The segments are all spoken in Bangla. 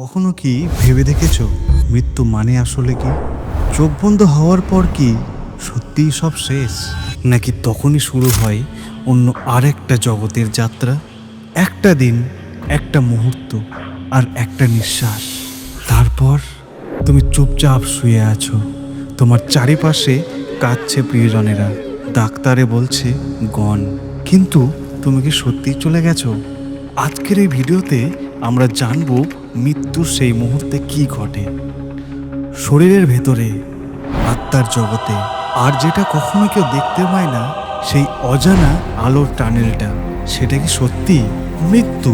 কখনো কি ভেবে দেখেছো মৃত্যু মানে আসলে কি? চোখ বন্ধ হওয়ার পর কি সত্যিই সব শেষ, নাকি তখনই শুরু হয় অন্য আরেকটা জগতের যাত্রা? একটা দিন, একটা মুহূর্ত আর একটা নিঃশ্বাস, তারপর তুমি চুপচাপ শুয়ে আছো, তোমার চারিপাশে কাঁদছে প্রিয়জনেরা, ডাক্তারে বলছে গন, কিন্তু তুমি কি সত্যিই চলে গেছো? আজকের এই ভিডিওতে আমরা জানবো মৃত্যুর সেই মুহূর্তে কি ঘটে শরীরের ভেতরে, আত্মার জগতে, আর যেটা কখনো কেউ দেখতে পায় না, সেই অজানা আলোর টানেলটা, সেটা কি সত্যি? মৃত্যু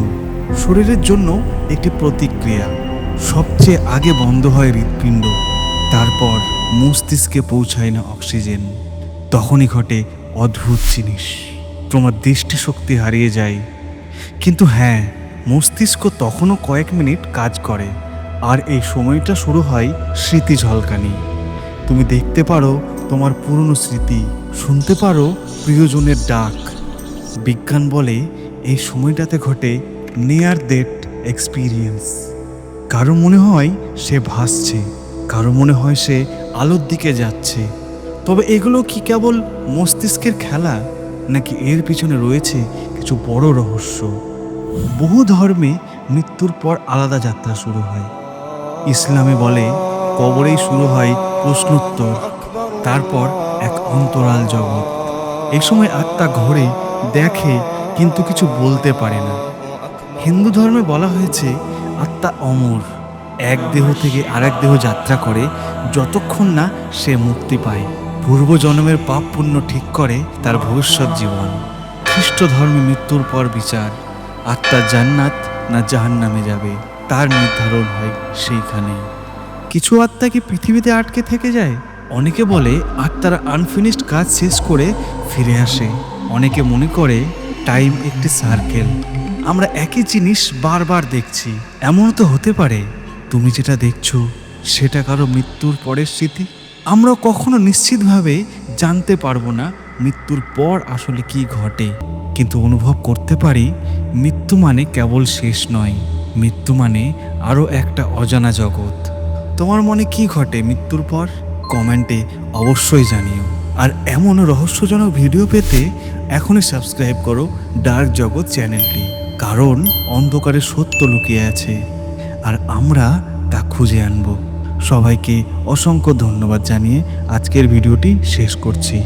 শরীরের জন্য একটি প্রতিক্রিয়া। সবচেয়ে আগে বন্ধ হয় হৃৎপিণ্ড, তারপর মস্তিষ্কে পৌঁছায় না অক্সিজেন। তখনই ঘটে অদ্ভুত জিনিস, তোমার দৃষ্টিশক্তি হারিয়ে যায়, কিন্তু হ্যাঁ, মস্তিষ্ক তখনও কয়েক মিনিট কাজ করে, আর এই সময়টা শুরু হয় স্মৃতি ঝলকানি। তুমি দেখতে পারো তোমার পুরনো স্মৃতি, শুনতে পারো প্রিয়জনের ডাক। বিজ্ঞান বলে এই সময়টাতে ঘটে নিয়ার ডেথ এক্সপিরিয়েন্স। কারো মনে হয় সে ভাসছে, কারো মনে হয় সে আলোর দিকে যাচ্ছে। তবে এগুলো কি কেবল মস্তিষ্কের খেলা, নাকি এর পিছনে রয়েছে কিছু বড় রহস্য? বহু ধর্মে মৃত্যুর পর আলাদা যাত্রা শুরু হয়। ইসলামে বলে কবরেই শুরু হয় প্রশ্নোত্তর, তারপর এক অন্তরাল জগৎ। এই সময় আত্মা ঘোরে, দেখে, কিন্তু কিছু বলতে পারে না। হিন্দু ধর্মে বলা হয়েছে আত্মা অমর, এক দেহ থেকে আরেক দেহ যাত্রা করে যতক্ষণ না সে মুক্তি পায়। পূর্বজন্মের পাপ পুণ্য ঠিক করে তার ভবিষ্যৎ জীবন। খ্রিস্ট ধর্মে মৃত্যুর পর বিচার, আত্মা জান্নাত না জাহান্নামে যাবে তার নির্ধারণ হয় সেইখানে। কিছু আত্মা কি পৃথিবীতে আটকে থেকে যায়? অনেকে বলে আত্মারা আনফিনিশড কাজ শেষ করে ফিরে আসে। অনেকে মনে করে টাইম একটি সার্কেল, আমরা একই জিনিস বারবার দেখছি। এমনও তো হতে পারে তুমি যেটা দেখছো সেটা কারো মৃত্যুর পরের স্মৃতি। আমরা কখনো নিশ্চিতভাবে জানতে পারবো না মৃত্যুর পর আসলে কি ঘটে, কিন্তু অনুভব করতে পারি মৃত্যু মানে কেবল শেষ নয়, মৃত্যু মানে আরও একটা অজানা জগৎ। তোমার মনে কি ঘটে মৃত্যুর পর? কমেন্টে অবশ্যই জানিও। আর এমন রহস্যজনক ভিডিও পেতে এখনই সাবস্ক্রাইব করো ডার্ক জগৎ চ্যানেলটি, কারণ অন্ধকারে সত্য লুকিয়ে আছে আর আমরা তা খুঁজে আনব। সবাইকে অসংখ্য ধন্যবাদ জানিয়ে আজকের ভিডিওটি শেষ করছি।